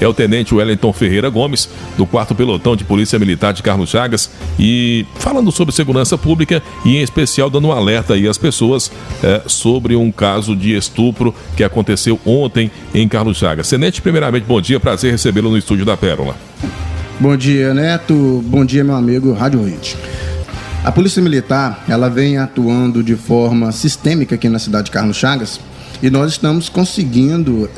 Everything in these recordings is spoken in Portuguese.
é o tenente Wellington Ferreira Gomes, do 4º Pelotão de Polícia Militar de Carlos Chagas, e falando sobre segurança pública e em especial dando um alerta aí às pessoas sobre um caso de estupro que aconteceu ontem em Carlos Chagas. Tenente, primeiramente, bom dia, prazer recebê-lo no estúdio da Pérola. Bom dia, Neto. Bom dia, meu amigo Rádio Ouvinte. A Polícia Militar, ela vem atuando de forma sistêmica aqui na cidade de Carlos Chagas e nós estamos conseguindo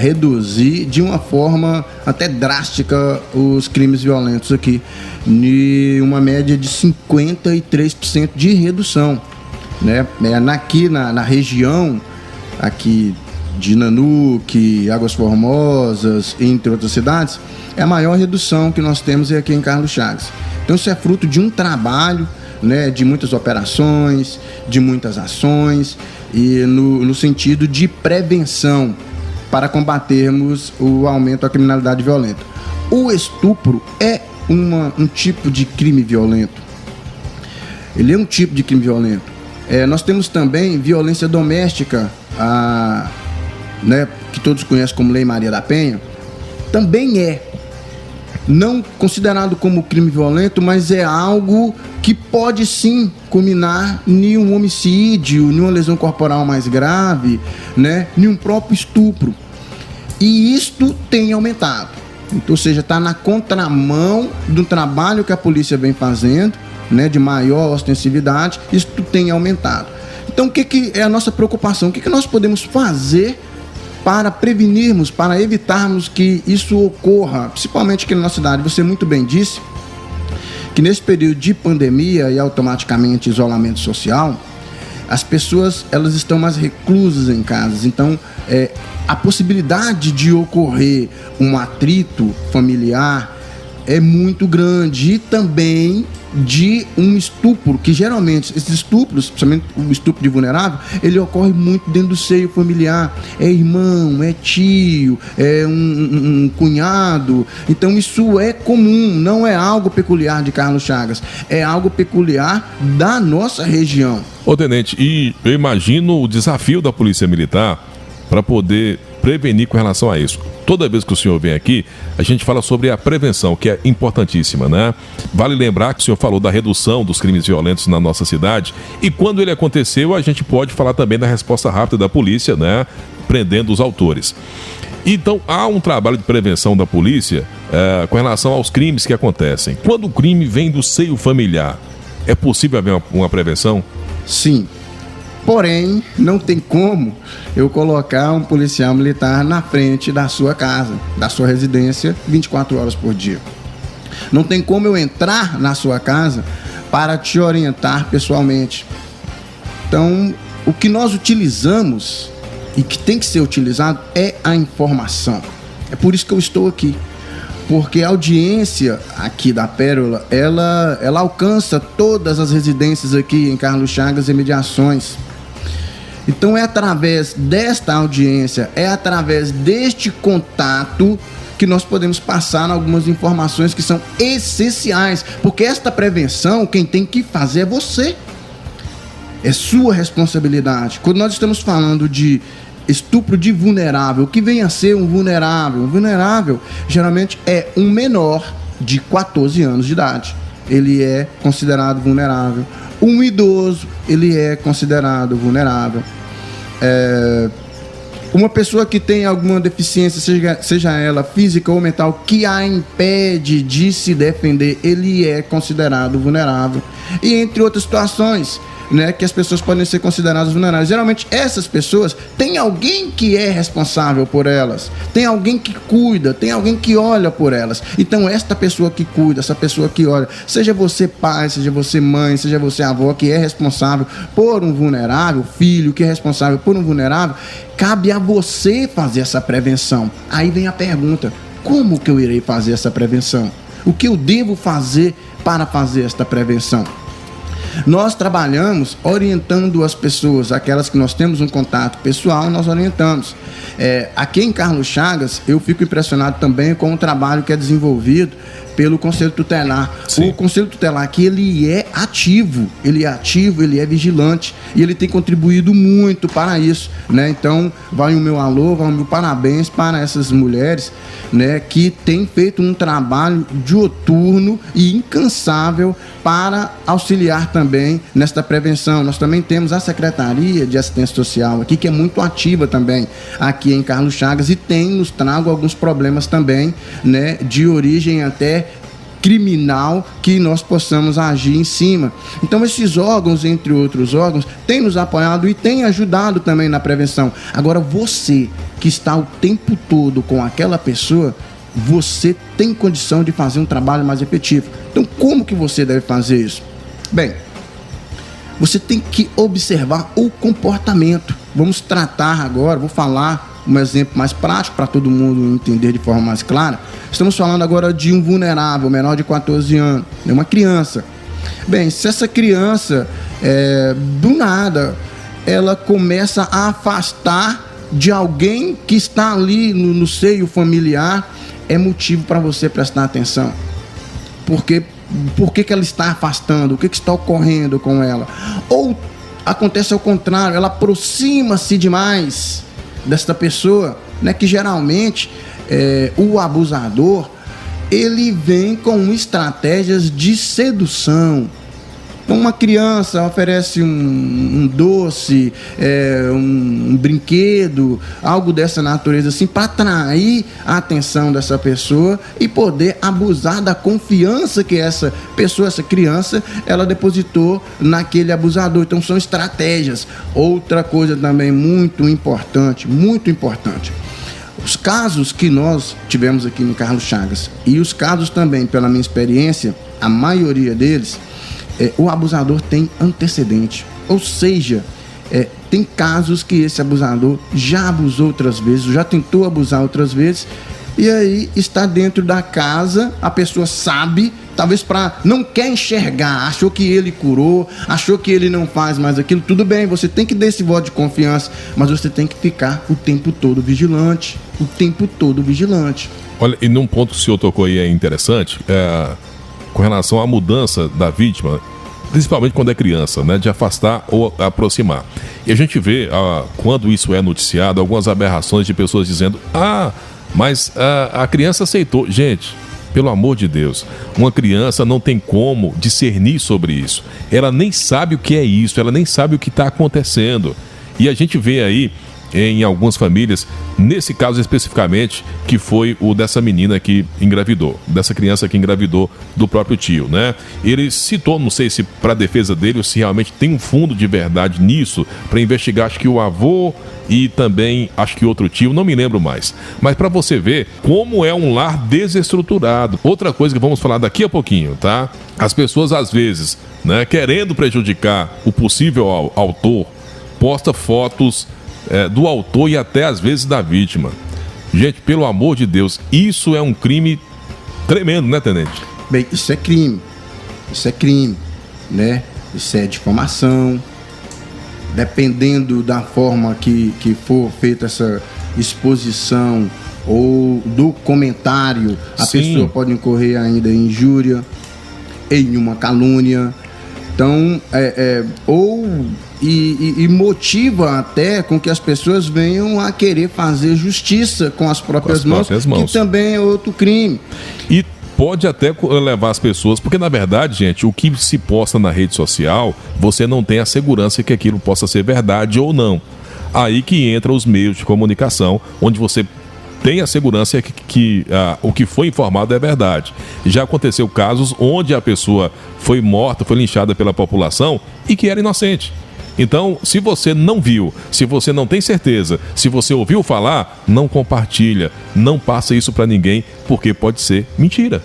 reduzir de uma forma até drástica os crimes violentos aqui, em uma média de 53% de redução, né? Aqui na região aqui de Nanuque, Águas Formosas, entre outras cidades, é a maior redução que nós temos aqui em Carlos Chagas. Então isso é fruto de um trabalho, né, de muitas operações, de muitas ações e no sentido de prevenção para combatermos o aumento da criminalidade violenta. O estupro é um tipo de crime violento. Ele é um tipo de crime violento. Nós temos também violência doméstica, né, que todos conhecem como Lei Maria da Penha, também é não considerado como crime violento, mas é algo que pode sim culminar em um homicídio, em uma lesão corporal mais grave, né, em um próprio estupro. E isto tem aumentado. Então, ou seja, está na contramão do trabalho que a polícia vem fazendo, né, de maior ostensividade, isto tem aumentado. Então, o que é a nossa preocupação? O que nós podemos fazer para prevenirmos, para evitarmos que isso ocorra, principalmente aqui na nossa cidade? Você muito bem disse que nesse período de pandemia e automaticamente isolamento social, as pessoas elas estão mais reclusas em casa. Então, a possibilidade de ocorrer um atrito familiar é muito grande, e também de um estupro, que geralmente esses estupros, principalmente o estupro de vulnerável, ele ocorre muito dentro do seio familiar. É irmão, é tio, é um cunhado. Então isso é comum, não é algo peculiar de Carlos Chagas, é algo peculiar da nossa região. Ô tenente, e eu imagino o desafio da Polícia Militar para poder prevenir com relação a isso. Toda vez que o senhor vem aqui, a gente fala sobre a prevenção, que é importantíssima, né? Vale lembrar que o senhor falou da redução dos crimes violentos na nossa cidade, e quando ele aconteceu, a gente pode falar também da resposta rápida da polícia, né? Prendendo os autores. Então, há um trabalho de prevenção da polícia com relação aos crimes que acontecem. Quando o crime vem do seio familiar, é possível haver uma prevenção? Sim. Porém, não tem como eu colocar um policial militar na frente da sua casa, da sua residência, 24 horas por dia. Não tem como eu entrar na sua casa para te orientar pessoalmente. Então, o que nós utilizamos e que tem que ser utilizado é a informação. É por isso que eu estou aqui. Porque a audiência aqui da Pérola, ela alcança todas as residências aqui em Carlos Chagas e mediações. Então é através desta audiência, é através deste contato que nós podemos passar algumas informações que são essenciais, porque esta prevenção, quem tem que fazer é você. É sua responsabilidade. Quando nós estamos falando de estupro de vulnerável, o que vem a ser um vulnerável? Um vulnerável geralmente é um menor de 14 anos de idade. Ele é considerado vulnerável. Um idoso, ele é considerado vulnerável. Uma pessoa que tem alguma deficiência, seja ela física ou mental, que a impede de se defender, ele é considerado vulnerável. E entre outras situações, né, que as pessoas podem ser consideradas vulneráveis. Geralmente essas pessoas têm alguém que é responsável por elas, tem alguém que cuida, tem alguém que olha por elas. Então esta pessoa que cuida, essa pessoa que olha, seja você pai, seja você mãe, seja você avó, que é responsável por um vulnerável, filho que é responsável por um vulnerável, cabe a você fazer essa prevenção. Aí vem a pergunta: como que eu irei fazer essa prevenção? O que eu devo fazer para fazer esta prevenção? Nós trabalhamos orientando as pessoas, aquelas que nós temos um contato pessoal, nós orientamos. Aqui em Carlos Chagas, eu fico impressionado também com o trabalho que é desenvolvido pelo Conselho Tutelar. Sim. O Conselho Tutelar aqui, ele é ativo, ele é vigilante e ele tem contribuído muito para isso, né? Então, vai o meu alô, vai o meu parabéns para essas mulheres, né, que têm feito um trabalho dioturno e incansável para auxiliar também nesta prevenção. Nós também temos a Secretaria de Assistência Social aqui, que é muito ativa também aqui em Carlos Chagas e nos trago alguns problemas também, né, de origem até criminal, que nós possamos agir em cima. Então esses órgãos, entre outros órgãos, têm nos apoiado e têm ajudado também na prevenção. Agora você que está o tempo todo com aquela pessoa, você tem condição de fazer um trabalho mais efetivo. Então como que você deve fazer isso? Bem, você tem que observar o comportamento. Vamos tratar agora, vou falar um exemplo mais prático para todo mundo entender de forma mais clara. Estamos falando agora de um vulnerável, menor de 14 anos, uma criança. Bem, se essa criança, do nada, ela começa a afastar de alguém que está ali no seio familiar, é motivo para você prestar atenção. Por que ela está afastando? O que está ocorrendo com ela? Ou acontece ao contrário, ela aproxima-se demais desta pessoa, né, que geralmente o abusador, ele vem com estratégias de sedução. Então, uma criança oferece um doce, um brinquedo, algo dessa natureza assim, para atrair a atenção dessa pessoa e poder abusar da confiança que essa pessoa, essa criança, ela depositou naquele abusador. Então são estratégias. Outra coisa também muito importante, os casos que nós tivemos aqui em Carlos Chagas e os casos também, pela minha experiência, a maioria deles, o abusador tem antecedente, ou seja, tem casos que esse abusador já abusou outras vezes, já tentou abusar outras vezes, e aí está dentro da casa, a pessoa sabe, talvez não quer enxergar, achou que ele curou, achou que ele não faz mais aquilo. Tudo bem, você tem que dar esse voto de confiança, mas você tem que ficar o tempo todo vigilante, Olha, e num ponto que o senhor tocou aí é interessante, com relação à mudança da vítima, principalmente quando é criança, né, de afastar ou aproximar. E a gente vê, quando isso é noticiado, algumas aberrações de pessoas dizendo: mas a criança aceitou. Gente, pelo amor de Deus, uma criança não tem como discernir sobre isso. Ela nem sabe o que é isso, ela nem sabe o que está acontecendo. E a gente vê aí, em algumas famílias, nesse caso especificamente, que foi o dessa menina que engravidou, dessa criança que engravidou do próprio tio, né? Ele citou, não sei se para defesa dele ou se realmente tem um fundo de verdade nisso, para investigar, acho que o avô e também, acho que outro tio, não me lembro mais. Mas para você ver como é um lar desestruturado. Outra coisa que vamos falar daqui a pouquinho, tá? As pessoas, às vezes, né, querendo prejudicar o possível autor, posta fotos do autor e até às vezes da vítima. Gente, pelo amor de Deus, isso é um crime tremendo, né, tenente? Bem, isso é crime, né? Isso é difamação. Dependendo da forma que for feita essa exposição ou do comentário, a pessoa pode incorrer ainda em injúria, em uma calúnia. Então, e motiva até com que as pessoas venham a querer fazer justiça com as próprias mãos, que também é outro crime. E pode até levar as pessoas, porque na verdade, gente, o que se posta na rede social, você não tem a segurança que aquilo possa ser verdade ou não. Aí que entra os meios de comunicação, onde você tem a segurança que o que foi informado é verdade. Já aconteceu casos onde a pessoa foi morta, foi linchada pela população e que era inocente. Então, se você não viu, se você não tem certeza, se você ouviu falar, não compartilha, não passa isso para ninguém, porque pode ser mentira.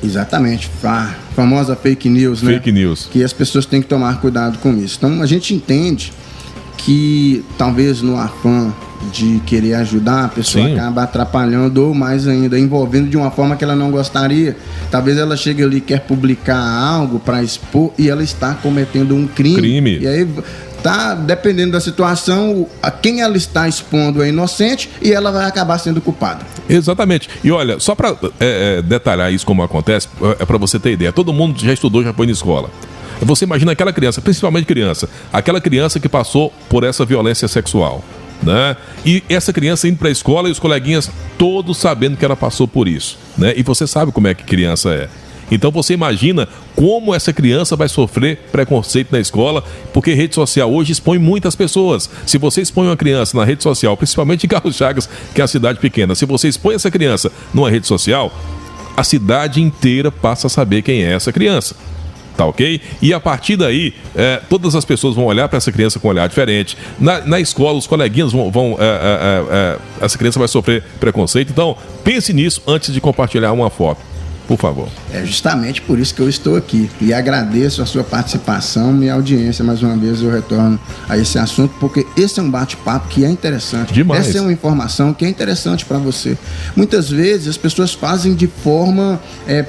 Exatamente, a famosa fake news, né? Fake news. Que as pessoas têm que tomar cuidado com isso. Então, a gente entende que talvez no afã de querer ajudar, a pessoa Sim. acaba atrapalhando ou mais ainda, envolvendo de uma forma que ela não gostaria. Talvez ela chegue ali e quer publicar algo para expor e ela está cometendo um crime. E aí, dependendo da situação, a quem ela está expondo é inocente e ela vai acabar sendo culpada. Exatamente. E olha, só para detalhar isso como acontece, é para você ter ideia. Todo mundo já estudou, já foi na escola. Você imagina aquela criança, principalmente criança, aquela criança que passou por essa violência sexual, né? E essa criança indo para a escola e os coleguinhas todos sabendo que ela passou por isso, né? E você sabe como é que criança é. Então você imagina como essa criança vai sofrer preconceito na escola, porque rede social hoje expõe muitas pessoas. Se você expõe uma criança na rede social, principalmente em Carlos Chagas, que é a cidade pequena, se você expõe essa criança numa rede social, a cidade inteira passa a saber quem é essa criança. Tá ok? E a partir daí, todas as pessoas vão olhar para essa criança com um olhar diferente. Na escola, os coleguinhas essa criança vai sofrer preconceito. Então, pense nisso antes de compartilhar uma foto. Por favor. É justamente por isso que eu estou aqui. E agradeço a sua participação e a audiência. Mais uma vez eu retorno a esse assunto, porque esse é um bate-papo que é interessante. Demais. Essa é uma informação que é interessante para você. Muitas vezes as pessoas fazem de forma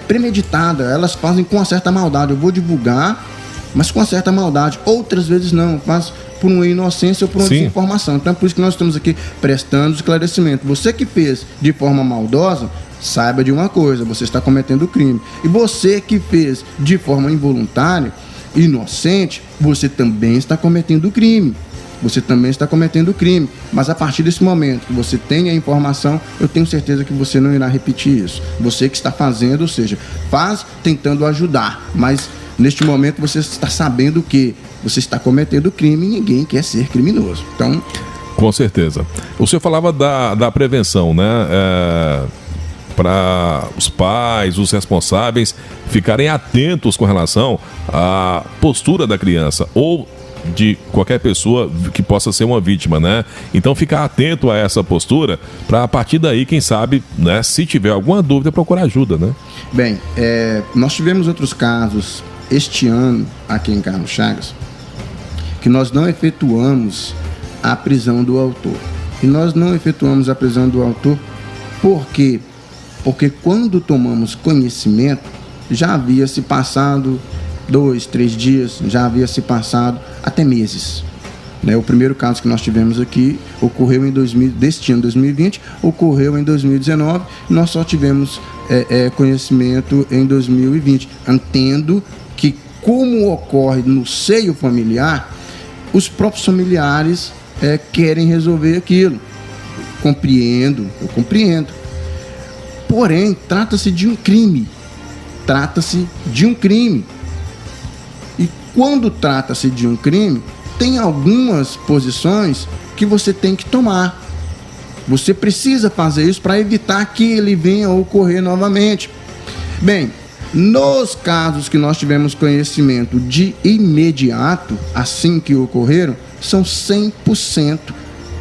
premeditada. Elas fazem com uma certa maldade. Eu vou divulgar, mas com uma certa maldade. Outras vezes não. Faz por uma inocência ou por uma desinformação. Então é por isso que nós estamos aqui prestando esclarecimento. Você que fez de forma maldosa, saiba de uma coisa, você está cometendo crime. E você que fez de forma involuntária, inocente, você também está cometendo crime. Você também está cometendo crime. Mas a partir desse momento que você tem a informação, eu tenho certeza que você não irá repetir isso. Você que está fazendo, ou seja, faz tentando ajudar, mas neste momento você está sabendo que você está cometendo crime e ninguém quer ser criminoso. Então, com certeza. O senhor falava da prevenção, né? Para os pais, os responsáveis ficarem atentos com relação à postura da criança ou de qualquer pessoa que possa ser uma vítima, né? Então ficar atento a essa postura para a partir daí, quem sabe, né, se tiver alguma dúvida, procurar ajuda, né? Bem, nós tivemos outros casos este ano aqui em Carlos Chagas que nós não efetuamos a prisão do autor. E nós não efetuamos a prisão do autor porque quando tomamos conhecimento, já havia se passado 2, 3 dias, já havia se passado até meses. O primeiro caso que nós tivemos aqui ocorreu deste ano 2020, ocorreu em 2019, nós só tivemos conhecimento em 2020. Entendo que, como ocorre no seio familiar, os próprios familiares querem resolver aquilo. Eu compreendo. Porém, trata-se de um crime. E quando trata-se de um crime, tem algumas posições que você tem que tomar. Você precisa fazer isso para evitar que ele venha a ocorrer novamente. Bem, nos casos que nós tivemos conhecimento de imediato, assim que ocorreram, são 100%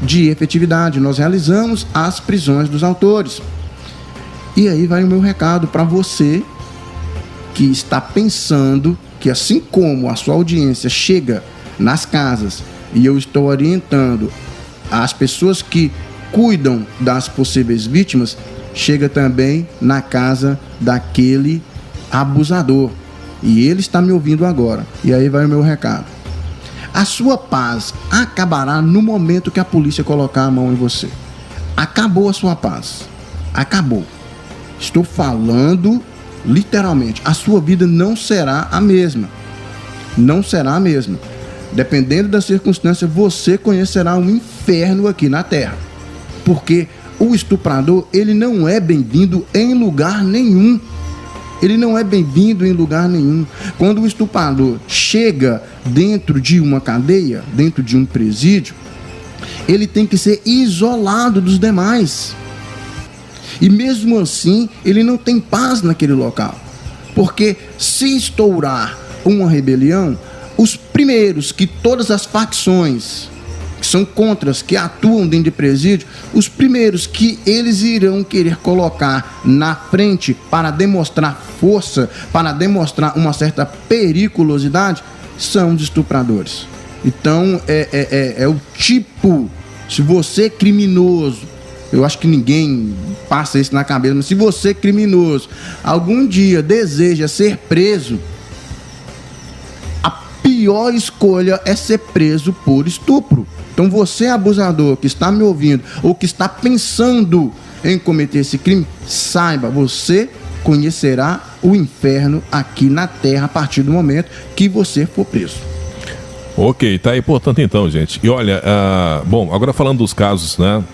de efetividade. Nós realizamos as prisões dos autores. E aí vai o meu recado para você que está pensando que, assim como a sua audiência chega nas casas e eu estou orientando as pessoas que cuidam das possíveis vítimas, chega também na casa daquele abusador. E ele está me ouvindo agora. E aí vai o meu recado. A sua paz acabará no momento que a polícia colocar a mão em você. Acabou a sua paz. Acabou. Estou falando literalmente. A sua vida não será a mesma. Não será a mesma. Dependendo da circunstância, você conhecerá um inferno aqui na terra. Porque o estuprador, ele não é bem-vindo em lugar nenhum. Ele não é bem-vindo em lugar nenhum. Quando o estuprador chega dentro de uma cadeia, dentro de um presídio, ele tem que ser isolado dos demais. E mesmo assim, ele não tem paz naquele local. Porque se estourar uma rebelião, os primeiros que todas as facções que são contras, que atuam dentro de presídio, os primeiros que eles irão querer colocar na frente para demonstrar força, para demonstrar uma certa periculosidade, são os estupradores. Então, é o tipo Se você é criminoso, eu acho que ninguém passa isso na cabeça, mas se você é criminoso, algum dia deseja ser preso, a pior escolha é ser preso por estupro. Então você, abusador, que está me ouvindo ou que está pensando em cometer esse crime, saiba, você conhecerá o inferno aqui na terra a partir do momento que você for preso. Ok, tá aí, portanto, então, gente. E olha, bom, agora falando dos casos, né?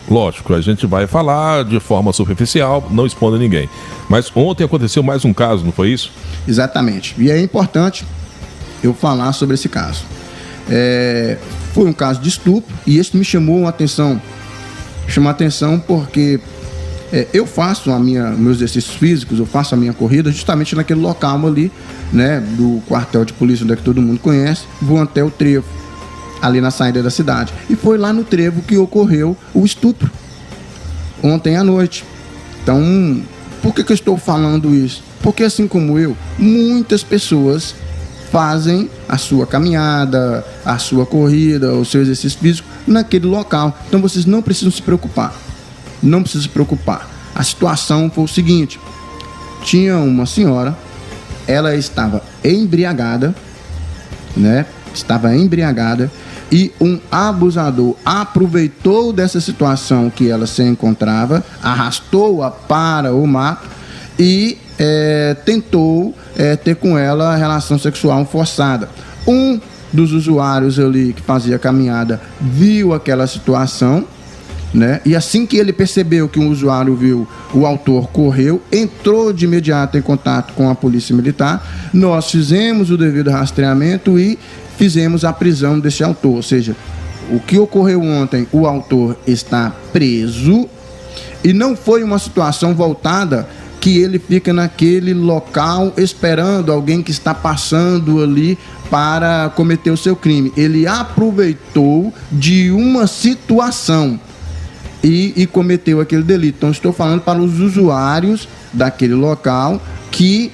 Lógico, a gente vai falar de forma superficial, não expondo ninguém. Mas ontem aconteceu mais um caso, não foi isso? Exatamente. E é importante eu falar sobre esse caso. Foi um caso de estupro e isso me chamou a atenção. Chamou a atenção porque eu faço meus exercícios físicos, eu faço a minha corrida justamente naquele local ali, né, do quartel de polícia, onde é que todo mundo conhece. Vou até o trevo, ali na saída da cidade. E foi lá no trevo que ocorreu o estupro, ontem à noite. Então, por que eu estou falando isso? Porque assim como eu, muitas pessoas fazem a sua caminhada, a sua corrida, o seu exercício físico naquele local. Então vocês não precisam se preocupar. Não precisa se preocupar. A situação foi o seguinte: tinha uma senhora, ela estava embriagada, né? Estava embriagada e um abusador aproveitou dessa situação que ela se encontrava, arrastou-a para o mato e tentou ter com ela relação sexual forçada. Um dos usuários ali que fazia a caminhada viu aquela situação, né? E assim que ele percebeu que um usuário viu, o autor correu, entrou de imediato em contato com a polícia militar. Nós fizemos o devido rastreamento e fizemos a prisão desse autor. Ou seja, o que ocorreu ontem, o autor está preso e não foi uma situação voltada que ele fica naquele local esperando alguém que está passando ali para cometer o seu crime. Ele aproveitou de uma situação e cometeu aquele delito. Então estou falando para os usuários daquele local que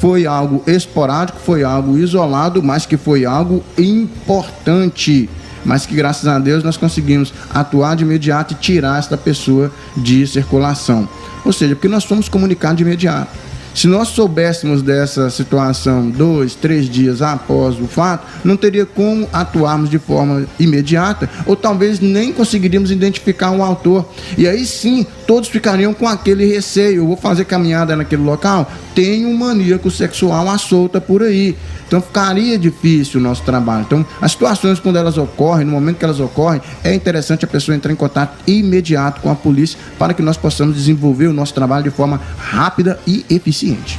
foi algo esporádico, foi algo isolado, mas que foi algo importante, mas que graças a Deus nós conseguimos atuar de imediato e tirar esta pessoa de circulação. Ou seja, porque nós fomos comunicados de imediato. Se nós soubéssemos dessa situação 2, 3 dias após o fato, não teria como atuarmos de forma imediata, ou talvez nem conseguiríamos identificar um autor. E aí sim, todos ficariam com aquele receio: eu vou fazer caminhada naquele local, tem um maníaco sexual à solta por aí. Então ficaria difícil o nosso trabalho. Então as situações, quando elas ocorrem, no momento que elas ocorrem, é interessante a pessoa entrar em contato imediato com a polícia para que nós possamos desenvolver o nosso trabalho de forma rápida e eficiente.